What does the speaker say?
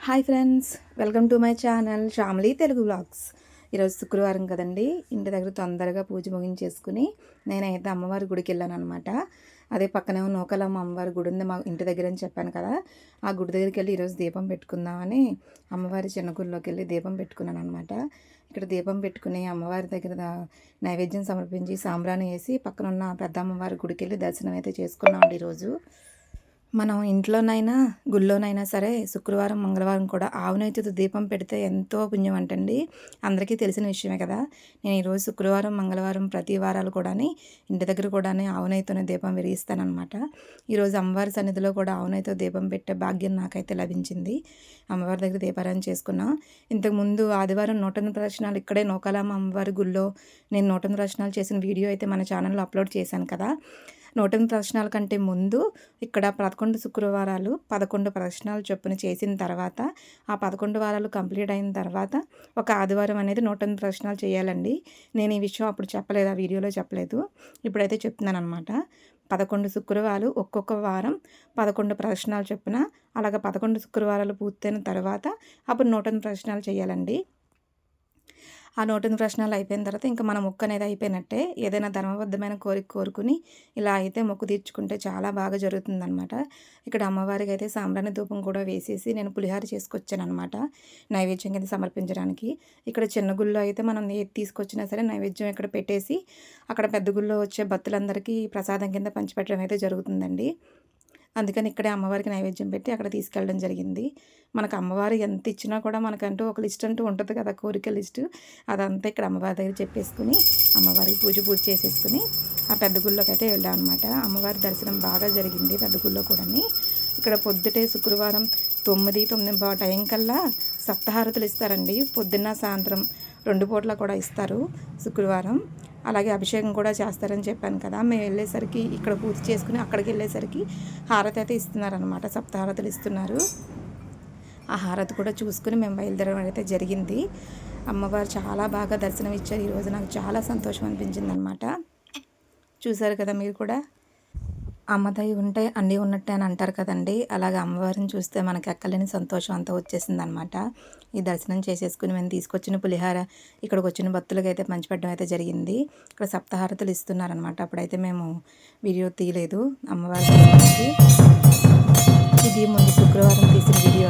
Hi friends, welcome to my channel Shyamali Telugu vlogs. ఈరోజు శుక్రవారం కదండి. ఇంటి దగ్గర తొందరగా పూజ ముగించేసుకుని నేనైతే అమ్మవారి గుడికి వెళ్ళాను అనమాట. అదే పక్కనే నూకాలమ్మ అమ్మవారి గుడి ఉంది మా ఇంటి దగ్గర అని చెప్పాను కదా. ఆ గుడి దగ్గరికి వెళ్ళి ఈరోజు దీపం పెట్టుకుందామని అమ్మవారి చిన్న గుడిలోకి వెళ్ళి దీపం పెట్టుకున్నాను అనమాట. ఇక్కడ దీపం పెట్టుకుని అమ్మవారి దగ్గర నైవేద్యం సమర్పించి సాంబ్రాణి వేసి పక్కన ఉన్న పెద్ద అమ్మవారి గుడికి వెళ్ళి దర్శనం అయితే చేసుకున్నామండి. ఈరోజు మనం ఇంట్లోనైనా గుళ్ళోనైనా సరే శుక్రవారం మంగళవారం కూడా ఆవు నెయ్యితో దీపం పెడితే ఎంతో పుణ్యం అంటండి. అందరికీ తెలిసిన విషయమే కదా. నేను ఈరోజు శుక్రవారం మంగళవారం ప్రతి వారాలు కూడా ఇంటి దగ్గర కూడా ఆవు నెయ్యితోనే దీపం వెలిగిస్తానమాట. ఈరోజు అమ్మవారి సన్నిధిలో కూడా ఆవు నెయ్యితో దీపం పెట్టే భాగ్యం నాకైతే లభించింది. అమ్మవారి దగ్గర దీపారాయణ చేసుకున్నాం. ఇంతకుముందు ఆదివారం 108 ప్రదక్షిణాలు ఇక్కడే నూకాలమ్మ అమ్మవారి గుళ్ళో నేను 108 ప్రదక్షిణాలు చేసిన వీడియో అయితే మన ఛానల్లో అప్లోడ్ చేశాను కదా. 108 ప్రదక్షిణాల కంటే ముందు ఇక్కడ 11 శుక్రవారాలు 11 ప్రదక్షిణాలు చొప్పున చేసిన తర్వాత ఆ 11 వారాలు కంప్లీట్ అయిన తర్వాత ఒక ఆదివారం అనేది 108 ప్రదక్షిణాలు చేయాలండి. నేను ఈ విషయం అప్పుడు చెప్పలేదు, ఆ వీడియోలో చెప్పలేదు. ఇప్పుడైతే చెప్తున్నాను అనమాట. 11 శుక్రవారాలు ఒక్కొక్క వారం 11 ప్రదక్షిణాలు చొప్పున, అలాగ 11 శుక్రవారాలు పూర్తయిన తర్వాత అప్పుడు 108 ప్రదక్షిణాలు చేయాలండి. ఆ 108 ప్రదక్షిణాలు అయిపోయిన తర్వాత ఇంకా మన మొక్కు అనేది అయిపోయినట్టే. ఏదైనా ధర్మబద్ధమైన కోరిక కోరుకుని ఇలా అయితే మొక్కు తీర్చుకుంటే చాలా బాగా జరుగుతుందనమాట. ఇక్కడ అమ్మవారికి అయితే సాంబ్రాణి ధూపం కూడా వేసేసి నేను పులిహార చేసుకొచ్చాను అనమాట నైవేద్యం కింద సమర్పించడానికి. ఇక్కడ చిన్న గుళ్ళో అయితే మనం ఏది తీసుకొచ్చినా సరే నైవేద్యం ఇక్కడ పెట్టేసి అక్కడ పెద్ద గుళ్ళో వచ్చే భక్తులందరికీ ప్రసాదం కింద పంచిపెట్టడం అయితే జరుగుతుందండి. అందుకని ఇక్కడే అమ్మవారికి నైవేద్యం పెట్టి అక్కడ తీసుకెళ్ళడం జరిగింది. మనకు అమ్మవారు ఎంత ఇచ్చినా కూడా మనకంటూ ఒక లిస్ట్ అంటూ ఉంటుంది కదా, కోరిక లిస్టు. అదంతా ఇక్కడ అమ్మవారి దగ్గర చెప్పేసుకుని అమ్మవారికి పూజ చేసేసుకుని ఆ పెద్ద గుళ్ళోకి అయితే వెళ్ళాం అనమాట. అమ్మవారి దర్శనం బాగా జరిగింది పెద్ద గుళ్ళో కూడా. ఇక్కడ పొద్దుటే శుక్రవారం 9-9:15 టైం కల్లా సప్తహారతులు ఇస్తారండి. పొద్దున్న సాయంత్రం 2 పూట్ల కూడా ఇస్తారు శుక్రవారం. అలాగే అభిషేకం కూడా చేస్తారని చెప్పాను కదా. మేము వెళ్ళేసరికి ఇక్కడ పూజ చేసుకుని అక్కడికి వెళ్ళేసరికి హారతి అయితే ఇస్తున్నారనమాట. సప్తహారతులు ఇస్తున్నారు. ఆ హారతి కూడా చూసుకుని మేము బయలుదేరడం అయితే జరిగింది. అమ్మవారు చాలా బాగా దర్శనం ఇచ్చారు. ఈరోజు నాకు చాలా సంతోషం అనిపించింది అనమాట. చూసారు కదా మీరు కూడా. అమ్మదయ్య ఉంటే అన్నీ ఉన్నట్టే అని అంటారు కదండి. అలాగే అమ్మవారిని చూస్తే మనకి ఎక్కలేని సంతోషం అంతా వచ్చేసిందనమాట. ఈ దర్శనం చేసేసుకుని మేము తీసుకొచ్చిన పులిహార ఇక్కడికి వచ్చిన భక్తులకి అయితే పంచిపెట్టడం అయితే జరిగింది. ఇక్కడ సప్తహారతులు ఇస్తున్నారనమాట. అప్పుడైతే మేము వీడియో తీయలేదు అమ్మవారి దర్శనానికి. ఇది ముందు శుక్రవారం తీసిన వీడియో.